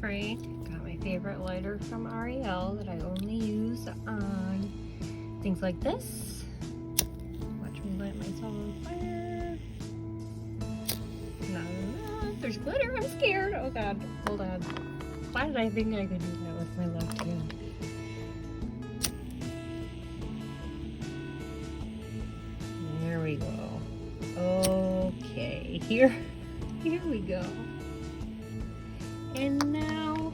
spray. Got my favorite lighter from REL that I only use on things like this. Watch me light myself on fire. No, there's glitter. I'm scared. Oh god. Hold on. Why did I think I could do that with my left hand? There we go. Okay, here we go. And now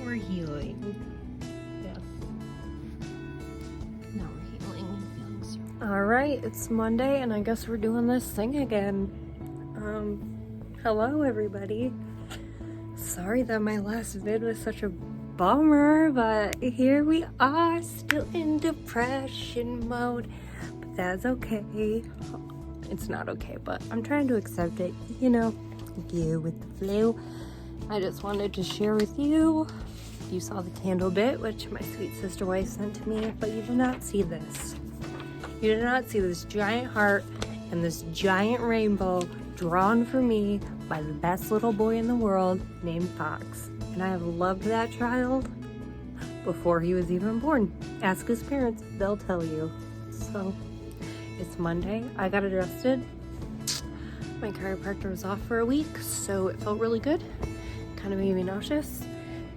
we're healing. Yes. Now we're healing and feeling strong. Alright, it's Monday and I guess we're doing this thing again. Hello everybody. Sorry that my last vid was such a bummer, but here we are, still in depression mode. But that's okay. It's not okay, but I'm trying to accept it. You know, you with the flu. I just wanted to share with you. You saw the candle bit, which my sweet sister wife sent to me, but you did not see this. You did not see this giant heart and this giant rainbow drawn for me by the best little boy in the world named Fox. And I have loved that child before he was even born. Ask his parents, they'll tell you. So, it's Monday. I got adjusted. My chiropractor was off for a week, so it felt really good. Kind of made me nauseous.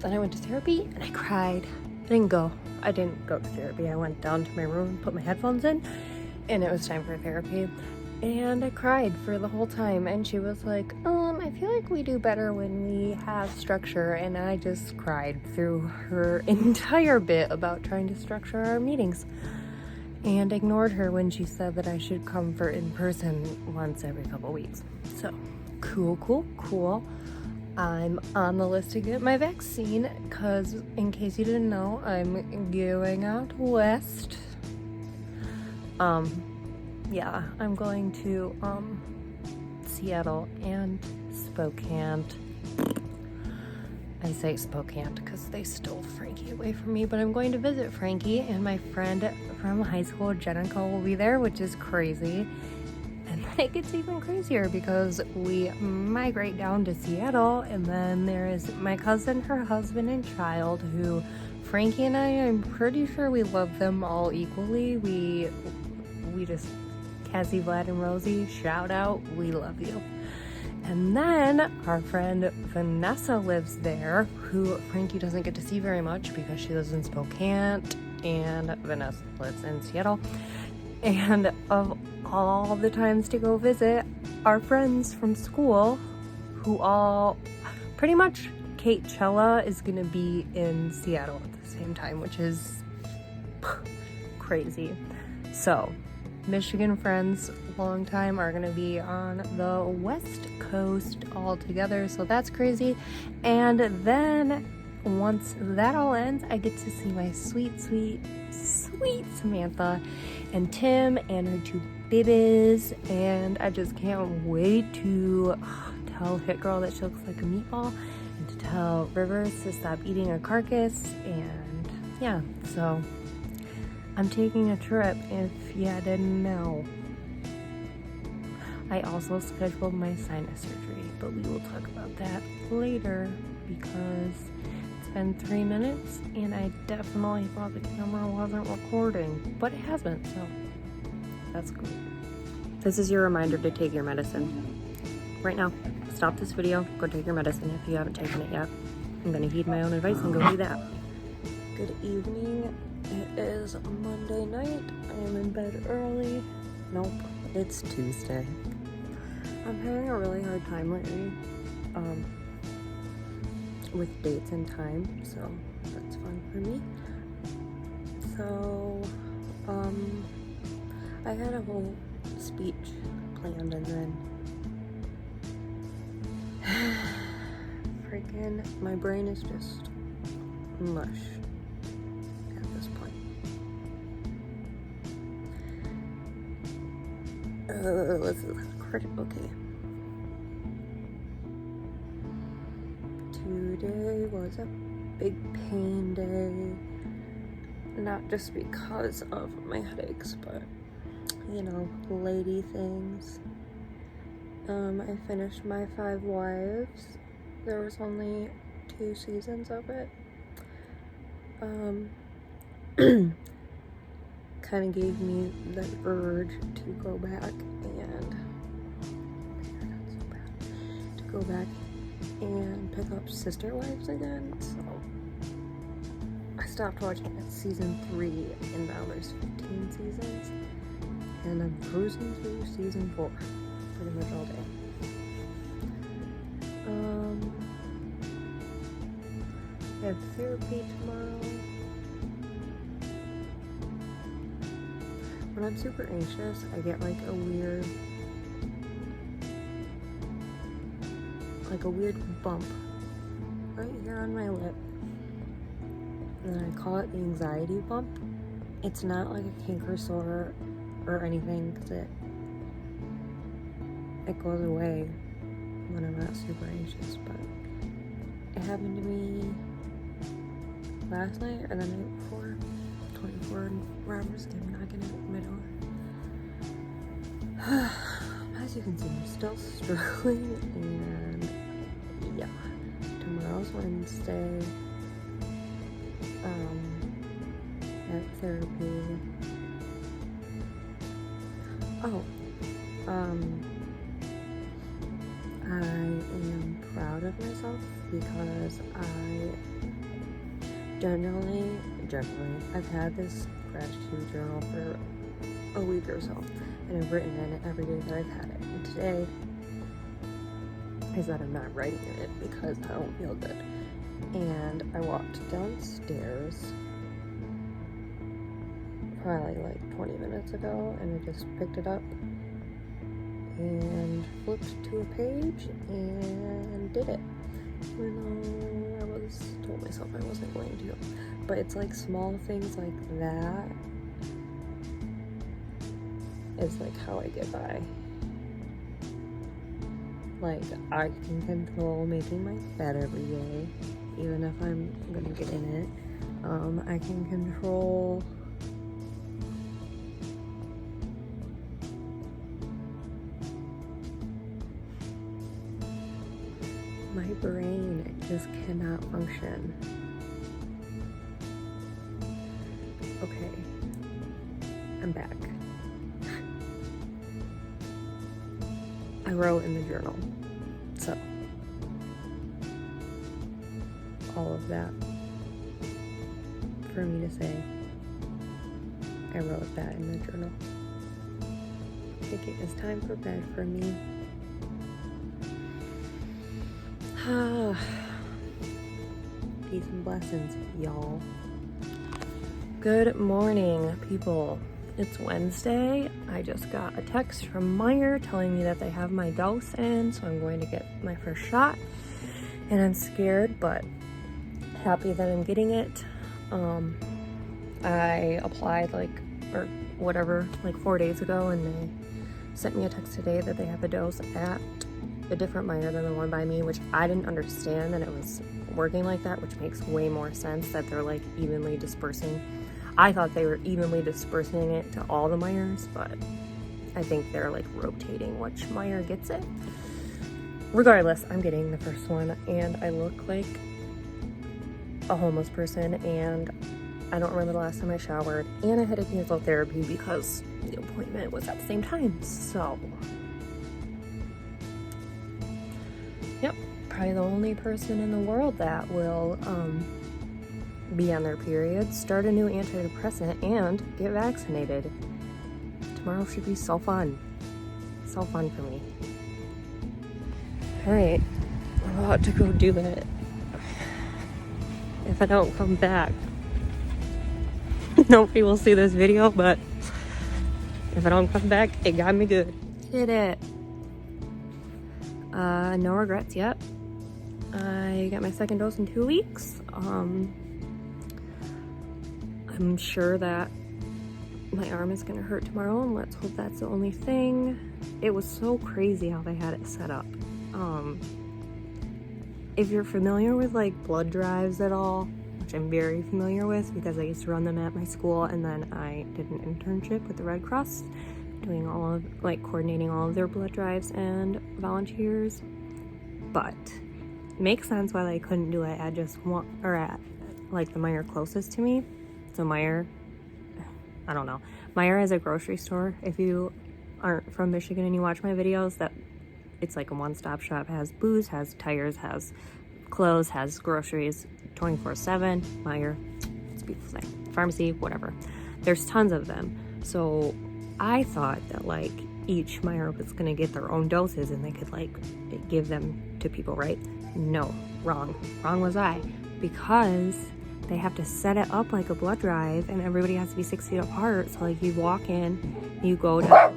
Then I went to therapy and I cried. I didn't go to therapy. I went down to my room and put my headphones in, and it was time for therapy. And I cried for the whole time, and she was like, I feel like we do better when we have structure. And I just cried through her entire bit about trying to structure our meetings, and ignored her when she said that I should come for in-person once every couple weeks. So, cool. I'm on the list to get my vaccine, because in case you didn't know, I'm going out west. Yeah, I'm going to Seattle and Spokane. I say Spokane because they stole Frankie away from me, but I'm going to visit Frankie, and my friend from high school, Jenica, will be there, which is crazy. And then it gets even crazier because we migrate down to Seattle, and then there is my cousin, her husband, and child, who Frankie and I'm pretty sure we love them all equally. We just, Cassie, Vlad, and Rosie, shout out, we love you. And then our friend Vanessa lives there, who Frankie doesn't get to see very much because she lives in Spokane and Vanessa lives in Seattle. And of all the times to go visit our friends from school, who all pretty much, Kate Chella is going to be in Seattle at the same time, which is crazy. So, Michigan friends, long time, are going to be on the West Coast all together, so that's crazy. And then once that all ends, I get to see my sweet Samantha and Tim and her two babies, and I just can't wait to tell Hit Girl that she looks like a meatball, and to tell Rivers to stop eating a carcass. And yeah, so I'm taking a trip, if you didn't know. I also scheduled my sinus surgery, but we will talk about that later because it's been 3 minutes and I definitely thought the camera wasn't recording, but it hasn't, so that's good. This is your reminder to take your medicine. Right now, stop this video, go take your medicine if you haven't taken it yet. I'm gonna heed my own advice and go do that. Good evening. It is Monday night. I am in bed early. Nope, it's Tuesday. I'm having a really hard time lately with dates and time, so that's fun for me. So, I had a whole speech planned, and then freaking my brain is just mush. Let's record it. Okay. Today was a big pain day. Not just because of my headaches, but, you know, lady things. I finished my 5 wives. There was only 2 seasons of it. Kind of gave me the urge to go back and pick up Sister Wives again. So I stopped watching at season 3, and now there's 15 seasons, and I'm cruising through season 4 pretty much all day. I have therapy tomorrow. When I'm super anxious, I get like a weird bump right here on my lip, and I call it the anxiety bump. It's not like a canker sore or anything, because it goes away when I'm not super anxious, but it happened to me last night or the night before. 24 robbers came knocking at my door. As you can see, I'm still struggling, and yeah, tomorrow's Wednesday. At therapy. I am proud of myself because generally, I've had this gratitude journal for a week or so, and I've written in it every day that I've had it. And today is that I'm not writing in it because I don't feel good. And I walked downstairs probably like 20 minutes ago, and I just picked it up and flipped to a page and did it. Even though I told myself I wasn't going to. But it's like small things like that is like how I get by. Like, I can control making my bed every day, even if I'm gonna get in it. I can control my brain just cannot function. Okay, I'm back. I wrote in the journal, so all of that for me to say, I wrote that in the journal. I think it is time for bed for me. Peace and blessings, y'all. Good morning, people. It's Wednesday. I just got a text from Meijer telling me that they have my dose in, so I'm going to get my first shot. And I'm scared, but happy that I'm getting it. I applied like 4 days ago, and they sent me a text today that they have a dose at a different Meijer than the one by me, which I didn't understand that it was working like that, which makes way more sense that they're like evenly dispersing. I thought they were evenly dispersing it to all the Meijers, but I think they're like rotating which Meijer gets it. Regardless, I'm getting the first one, and I look like a homeless person, and I don't remember the last time I showered, and I had to cancel therapy because the appointment was at the same time. So yep, probably the only person in the world that will be on their period, start a new antidepressant, and get vaccinated. Tomorrow should be so fun. So fun for me. Alright, I'm about to go do it. If I don't come back, nobody will see this video, but if I don't come back, it got me good. Did it. No regrets yet. I got my second dose in 2 weeks. I'm sure that my arm is gonna hurt tomorrow, and let's hope that's the only thing. It was so crazy how they had it set up. If you're familiar with like blood drives at all, which I'm very familiar with because I used to run them at my school, and then I did an internship with the Red Cross, doing coordinating all of their blood drives and volunteers. But makes sense why they couldn't do it at just one, or at like the Meijer closest to me. So Meijer, I don't know. Meijer is a grocery store. If you aren't from Michigan and you watch my videos, that it's like a one-stop shop. It has booze, has tires, has clothes, has groceries, 24/7. Meijer, it's a beautiful thing. Pharmacy, whatever. There's tons of them. So I thought that like each Meijer was gonna get their own doses and they could like give them to people, right? No, wrong. Wrong was I. Because they have to set it up like a blood drive and everybody has to be 6 feet apart. So like you walk in, you go down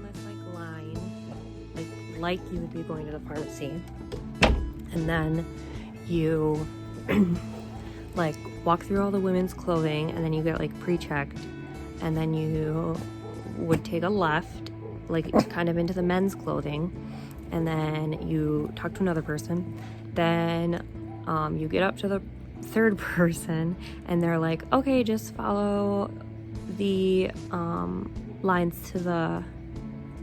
this like line, like you would be going to the pharmacy. And then you like walk through all the women's clothing and then you get like pre-checked. And then you would take a left, like kind of into the men's clothing. And then you talk to another person. Then you get up to the third person and they're like, okay, just follow the lines to the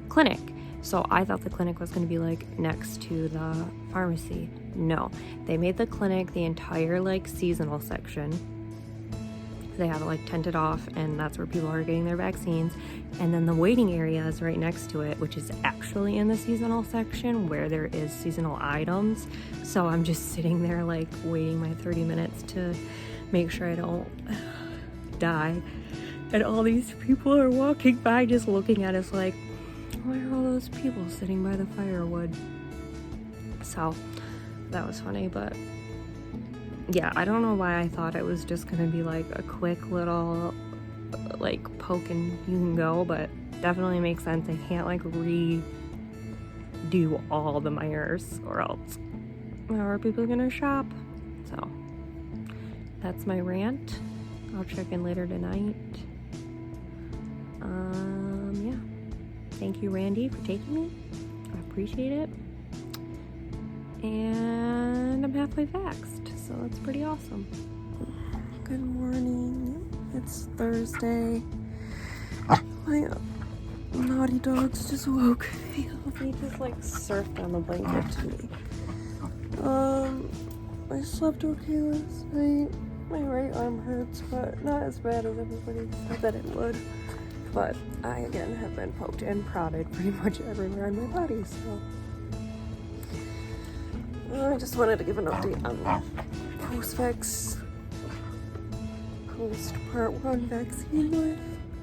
clinic. So I thought the clinic was going to be like next to the pharmacy. No, they made the clinic the entire like seasonal section. They have it like tented off and that's where people are getting their vaccines. And then the waiting area is right next to it, which is actually in the seasonal section where there is seasonal items. So I'm just sitting there like waiting my 30 minutes to make sure I don't die. And all these people are walking by just looking at us like, why are all those people sitting by the firewood? So that was funny, but yeah, I don't know why I thought it was just gonna be like a quick little like poke and you can go, but definitely makes sense. They can't like redo all the Meijers or else how are people gonna shop? So that's my rant. I'll check in later tonight. Yeah. Thank you, Randy, for taking me. I appreciate it. And I'm halfway vaxxed, so that's pretty awesome. Good morning. It's Thursday. My naughty dogs just woke me up. He just like surfed on the blanket to me. I slept okay last night. My right arm hurts, but not as bad as everybody said that it would. But I again have been poked and prodded pretty much everywhere in my body, so I just wanted to give an update on post-vax, post-part 1 vaccine life.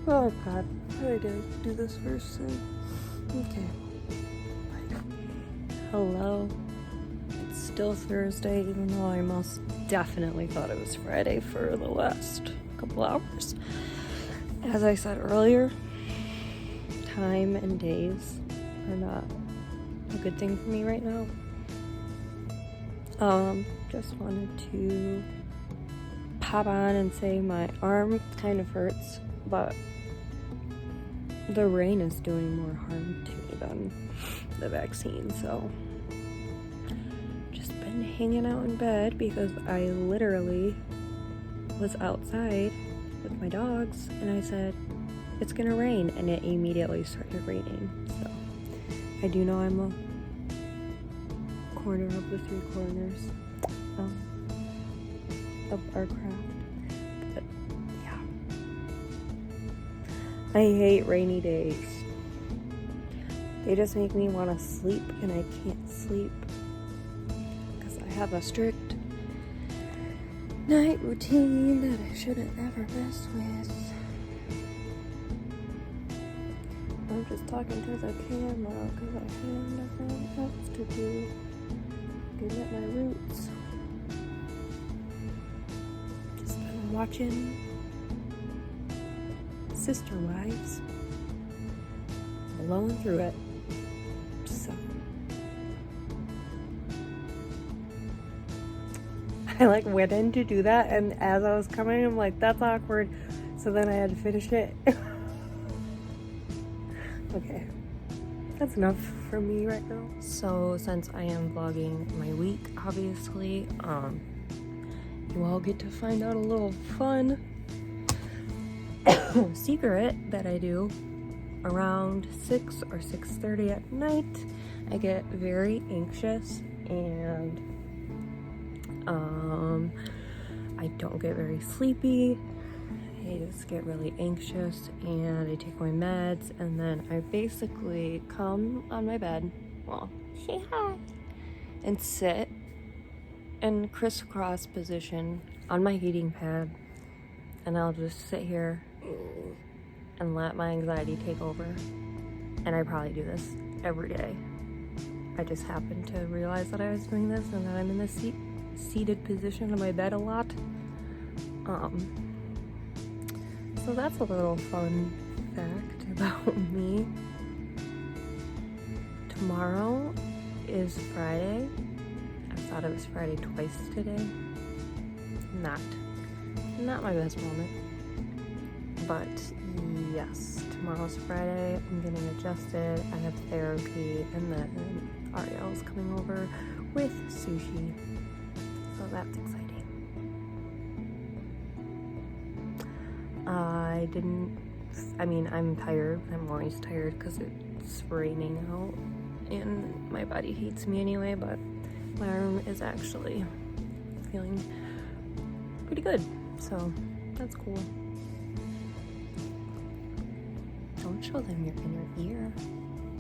Oh god, how did I do this first thing? Okay. Bye. Hello. It's still Thursday, even though I most definitely thought it was Friday for the last couple hours. As I said earlier, time and days are not a good thing for me right now. Just wanted to pop on and say my arm kind of hurts, but the rain is doing more harm to me than the vaccine, so just been hanging out in bed because I literally was outside with my dogs and I said, it's gonna rain, and it immediately started raining. So I do know I'm a corner of the 3 corners of our craft, but yeah, I hate rainy days. They just make me want to sleep and I can't sleep because I have a strict night routine that I shouldn't ever mess with. I'm just talking to the camera because I have nothing else to do. Get at my roots. Just been watching Sister Wives, blowing through it. So I like went in to do that, and as I was coming, I'm like, that's awkward. So then I had to finish it. Okay. That's enough for me right now. So since I am vlogging my week, obviously, you all get to find out a little fun secret that I do around 6 or 6:30 at night. I get very anxious, and I don't get very sleepy. I just get really anxious, and I take my meds, and then I basically come on my bed, well, say hi, and sit in crisscross position on my heating pad, and I'll just sit here and let my anxiety take over. And I probably do this every day. I just happened to realize that I was doing this, and that I'm in this seated position on my bed a lot. So that's a little fun fact about me. Tomorrow is Friday. I thought it was Friday twice today. Not my best moment. But yes, tomorrow's Friday. I'm getting adjusted. I have therapy, and then Ariel's coming over with sushi. So that's exciting. I'm tired. I'm always tired because it's raining out and my body hates me anyway, but my arm is actually feeling pretty good. So that's cool. Don't show them you're in your ear.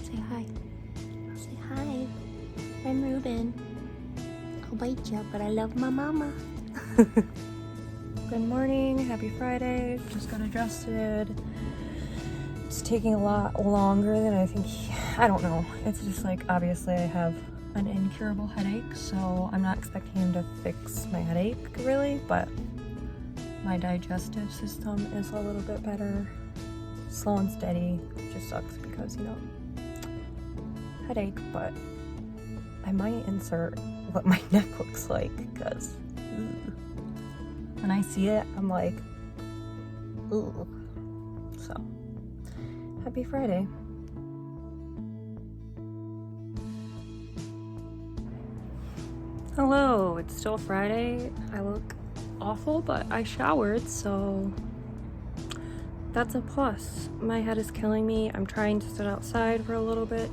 Say hi. Say hi. I'm Ruben. I'll bite you, but I love my mama. Good morning. Happy Friday. Just got adjusted. It's taking a lot longer than I think. I don't know. It's just like, obviously I have an incurable headache, so I'm not expecting him to fix my headache really, but my digestive system is a little bit better. Slow and steady. Just sucks because, headache, but I might insert what my neck looks like, because when I see it, I'm like, ooh. So, happy Friday. Hello, it's still Friday. I look awful, but I showered, so that's a plus. My head is killing me. I'm trying to sit outside for a little bit.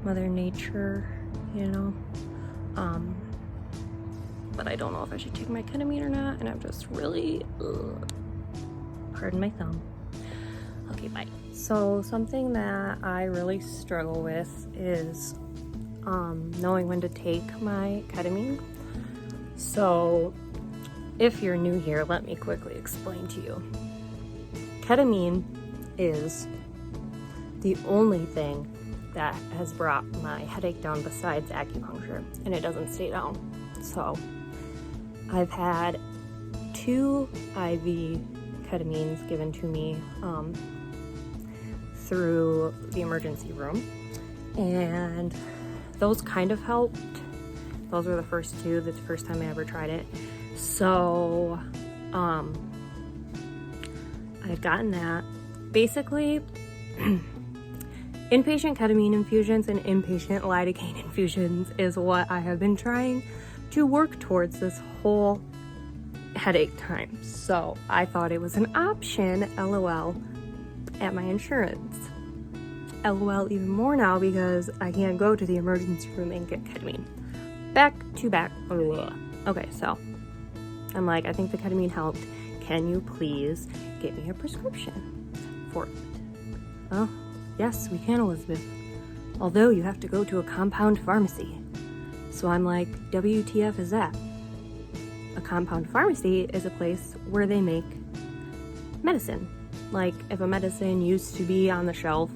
Mother Nature, but I don't know if I should take my ketamine or not, and I'm just really, pardon my thumb. Okay, bye. So something that I really struggle with is knowing when to take my ketamine. So if you're new here, let me quickly explain to you. Ketamine is the only thing that has brought my headache down besides acupuncture, and it doesn't stay down. So I've had 2 IV ketamines given to me through the emergency room, and those kind of helped. Those were the first 2. That's the first time I ever tried it. So I've gotten that. Basically, inpatient ketamine infusions and inpatient lidocaine infusions is what I have been trying to work towards this whole headache time. So I thought it was an option, LOL, at my insurance. LOL even more now because I can't go to the emergency room and get ketamine. Back to back. Okay, so I'm like, I think the ketamine helped. Can you please get me a prescription for it? Oh, yes, we can, Elizabeth. Although you have to go to a compound pharmacy. So I'm like, WTF is that? A compound pharmacy is a place where they make medicine. Like, if a medicine used to be on the shelf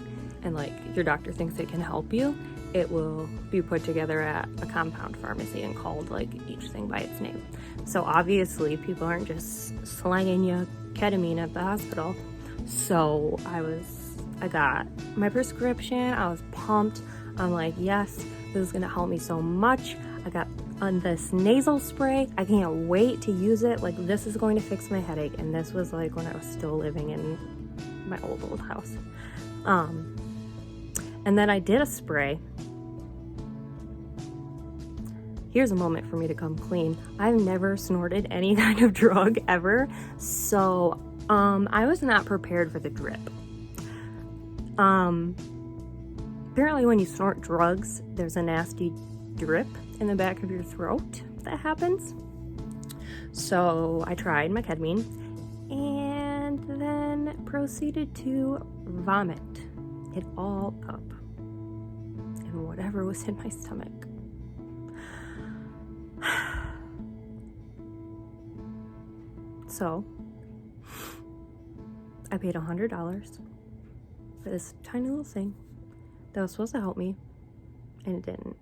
and like your doctor thinks it can help you, it will be put together at a compound pharmacy and called like each thing by its name. So obviously people aren't just slanging you ketamine at the hospital. So I got my prescription. I was pumped. I'm like, yes, this is gonna help me so much. I got on this nasal spray. I can't wait to use it. Like, this is going to fix my headache. And this was like when I was still living in my old house. And then I did a spray. Here's a moment for me to come clean. I've never snorted any kind of drug ever. So I was not prepared for the drip. apparently when you snort drugs, there's a nasty drip in the back of your throat that happens. So I tried my ketamine and then proceeded to vomit it all up and whatever was in my stomach. So I paid $100 for this tiny little thing that was supposed to help me, and it didn't.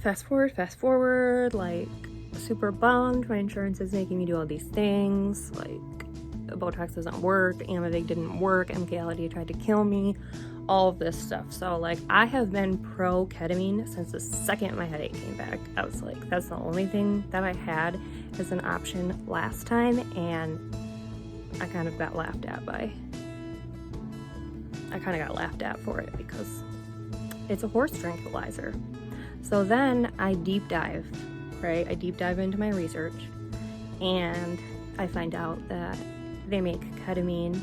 Fast forward, like, super bummed. My insurance is making me do all these things, like Botox doesn't work, Amivig didn't work, MKLD tried to kill me, all of this stuff. So like, I have been pro ketamine since the second my headache came back. I was like, that's the only thing that I had as an option last time, and I kind of got laughed at for it because it's a horse tranquilizer. So then I deep dive into my research, and I find out that they make ketamine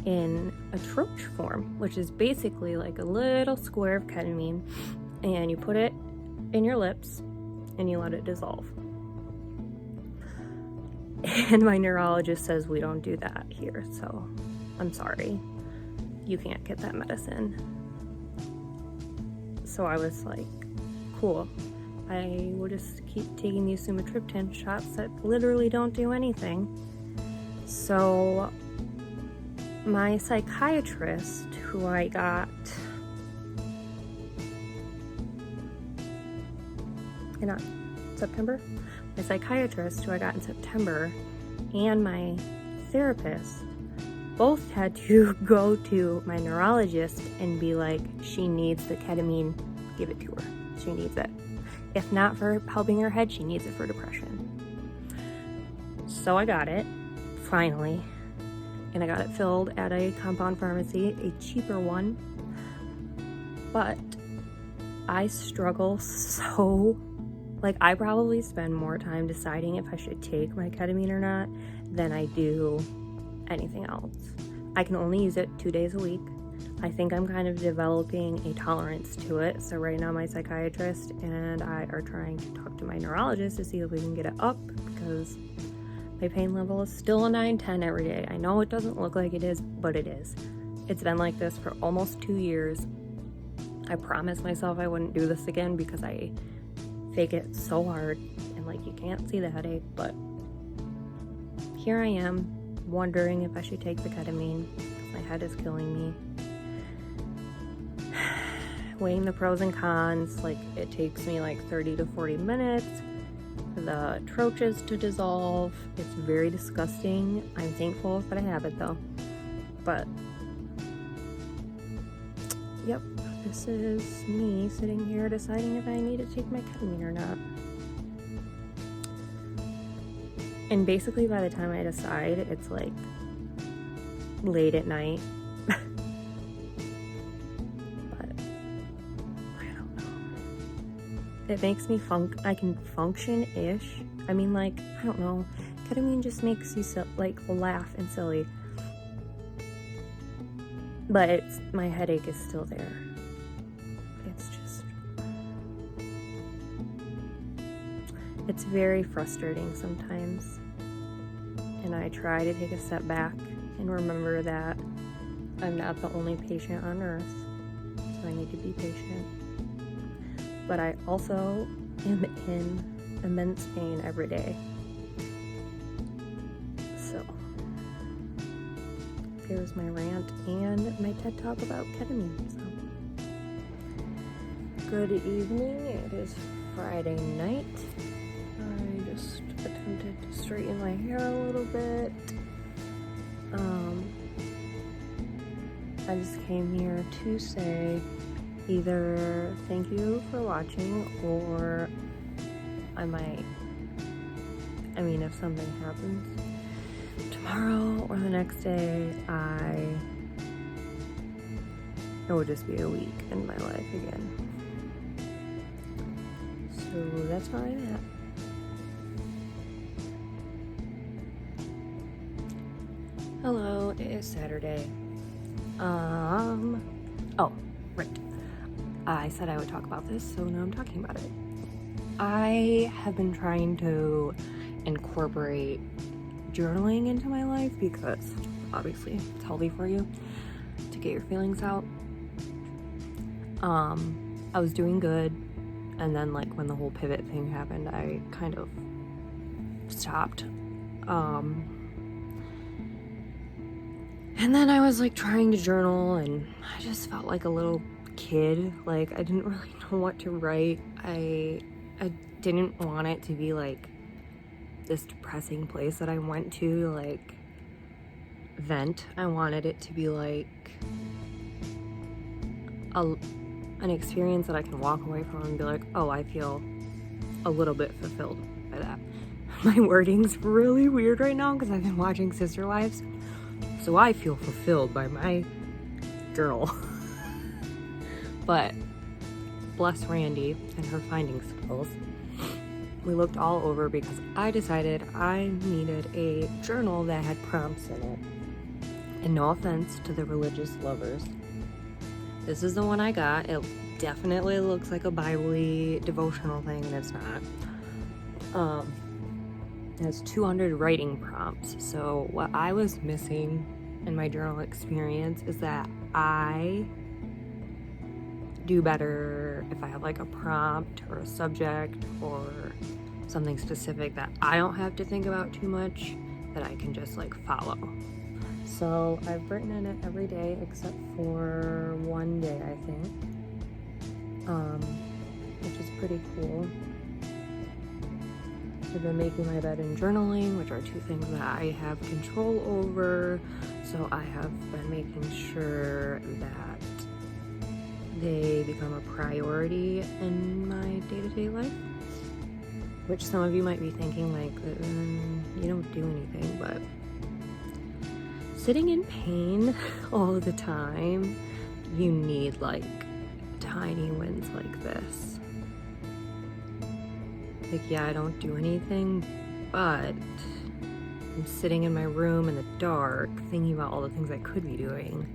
in a troche form, which is basically like a little square of ketamine, and you put it in your lips and you let it dissolve. And my neurologist says we don't do that here, so I'm sorry, you can't get that medicine. So I was like, cool, I will just keep taking these sumatriptan shots that literally don't do anything. So my psychiatrist, who I got in September, and my therapist both had to go to my neurologist and be like, she needs the ketamine, give it to her. She needs it. If not for helping her head, she needs it for depression. So I got it, finally, and I got it filled at a compound pharmacy, a cheaper one. But I struggle so, like, I probably spend more time deciding if I should take my ketamine or not than I do anything else. I can only use it 2 days a week. I think I'm kind of developing a tolerance to it. So right now my psychiatrist and I are trying to talk to my neurologist to see if we can get it up, because my pain level is still a 9-10 every day. I know it doesn't look like it is, but it is. It's been like this for almost 2 years. I promised myself I wouldn't do this again because I fake it so hard and like you can't see the headache, but here I am wondering if I should take the ketamine. My head is killing me. Weighing the pros and cons, like it takes me like 30 to 40 minutes for the troches to dissolve. It's very disgusting. I'm thankful that I have it though. But yep, this is me sitting here deciding if I need to take my ketamine or not. And basically by the time I decide, it's like late at night. It makes me I can function-ish. I mean, like, I don't know. Ketamine just makes you like laugh and silly. But my headache is still there. It's very frustrating sometimes. And I try to take a step back and remember that I'm not the only patient on earth. So I need to be patient. But I also am in immense pain every day. So there's my rant and my TED Talk about ketamine. So good evening. It is Friday night. I just attempted to straighten my hair a little bit. I just came here to say either thank you for watching, or if something happens tomorrow or the next day, it will just be a week in my life again. So that's where I'm at. Hello, it is Saturday. Right. I said I would talk about this, so now I'm talking about it. I have been trying to incorporate journaling into my life because obviously it's healthy for you to get your feelings out. I was doing good, and then like when the whole pivot thing happened, I kind of stopped. And then I was like trying to journal, and I just felt like a little kid. Like I didn't really know what to write. I didn't want it to be like this depressing place that I went to like vent. I wanted it to be like an experience that I can walk away from and be like, oh, I feel a little bit fulfilled by that. My wording's really weird right now because I've been watching Sister Wives. So I feel fulfilled by my girl. But bless Randy and her finding skills. We looked all over because I decided I needed a journal that had prompts in it. And no offense to the religious lovers, this is the one I got. It definitely looks like a Bible-y devotional thing, and it's not. It has 200 writing prompts. So what I was missing in my journal experience is that I do better if I have like a prompt or a subject or something specific that I don't have to think about too much, that I can just like follow. So I've written in it every day except for one day, I think, which is pretty cool. I've been making my bed and journaling, which are two things that I have control over. So I have been making sure that they become a priority in my day-to-day life. Which some of you might be thinking like, you don't do anything, but sitting in pain all the time, you need like tiny wins like this. Like, yeah, I don't do anything, but I'm sitting in my room in the dark thinking about all the things I could be doing.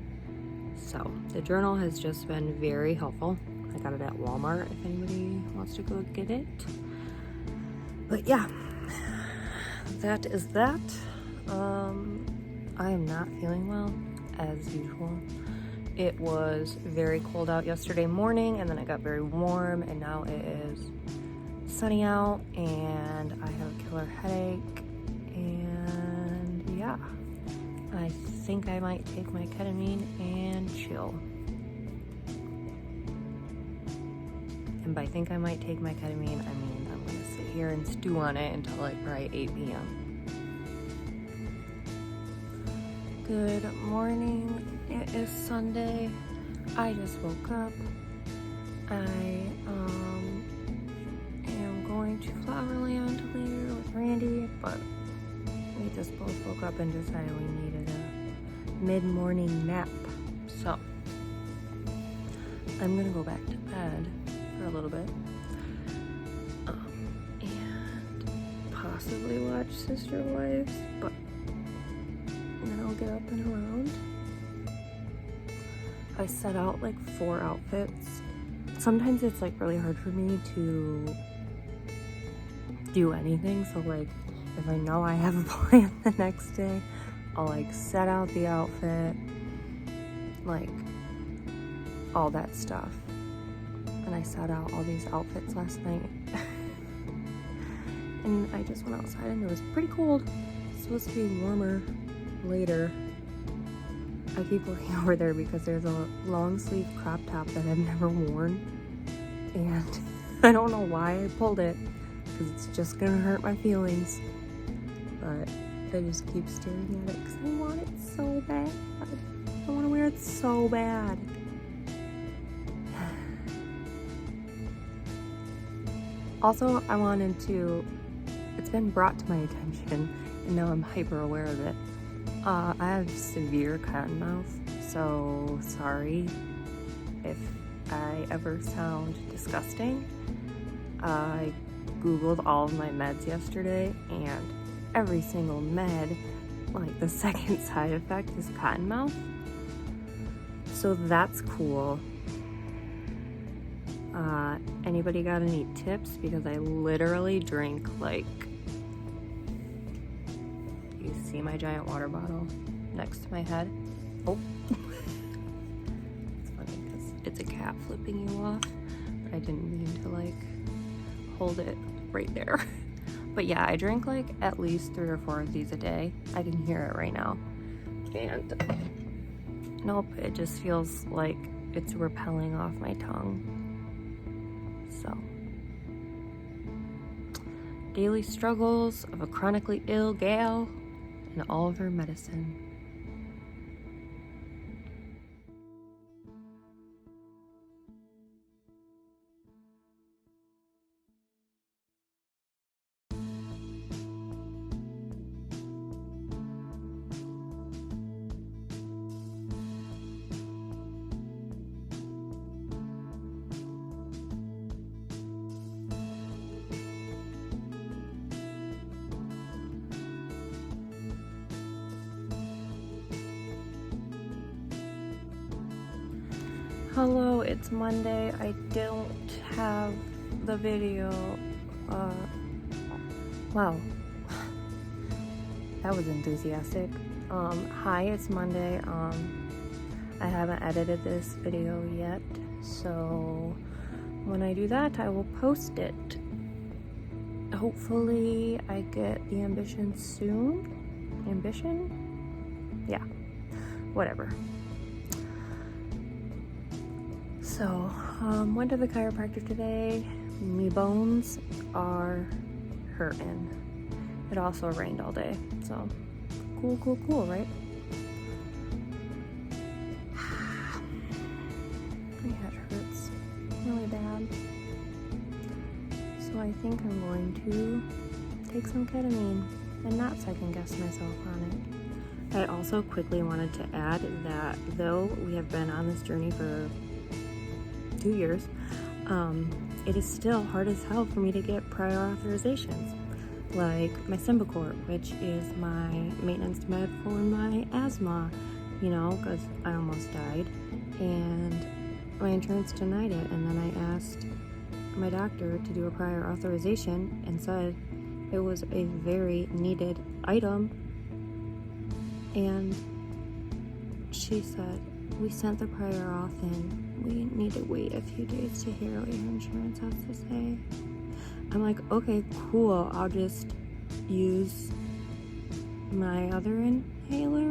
So the journal has just been very helpful. I got it at Walmart if anybody wants to go get it. But yeah, that is that. I am not feeling well as usual. It was very cold out yesterday morning, and then it got very warm, and now it is sunny out, and I have a killer headache, and yeah, I think I might take my ketamine and chill. And by think I might take my ketamine, I mean I'm gonna sit here and stew on it until like probably 8 p.m. Good morning. It is Sunday. I just woke up. I am going to Flowerland later with Randy, but we just both woke up and decided we needed a mid-morning nap. So I'm gonna go back to bed for a little bit and possibly watch Sister Wives, but then I'll get up and around. I set out like 4 outfits. Sometimes it's like really hard for me to do anything, so like if I know I have a plan the next day, I'll like set out the outfit, like all that stuff. And I set out all these outfits last night and I just went outside and it was pretty cold. It's supposed to be warmer later. I keep looking over there because there's a long sleeve crop top that I've never worn, and I don't know why I pulled it because it's just gonna hurt my feelings, but I just keep staring at it because I want it so bad. I want to wear it so bad. Also, I wanted to, it's been brought to my attention and now I'm hyper aware of it. I have severe cotton mouth, so sorry if I ever sound disgusting. I googled all of my meds yesterday, and every single med, like the second side effect is cotton mouth. So that's cool. Anybody got any tips? Because I literally drink like, you see my giant water bottle next to my head? Oh, it's funny because it's a cat flipping you off, but I didn't mean to like hold it right there. But yeah, I drink like at least 3 or 4 of these a day. I can hear it right now. And nope, it just feels like it's repelling off my tongue. So, daily struggles of a chronically ill gal and all of her medicine. Hello, it's Monday. I don't have the video. Wow. That was enthusiastic. Hi, it's Monday. I haven't edited this video yet, so when I do that, I will post it. Hopefully, I get the ambition soon. Ambition? Yeah. Whatever. So, went to the chiropractor today. Me bones are hurting. It also rained all day, so cool, right? My head hurts really bad. So I think I'm going to take some ketamine and not second guess myself on it. I also quickly wanted to add that though we have been on this journey for 2 years, it is still hard as hell for me to get prior authorizations, like my Symbicort, which is my maintenance med for my asthma, you know, because I almost died, and my insurance denied it. And then I asked my doctor to do a prior authorization and said it was a very needed item, and she said, we sent the prior auth in. We need to wait a few days to hear what your insurance has to say. I'm like, okay, cool. I'll just use my other inhaler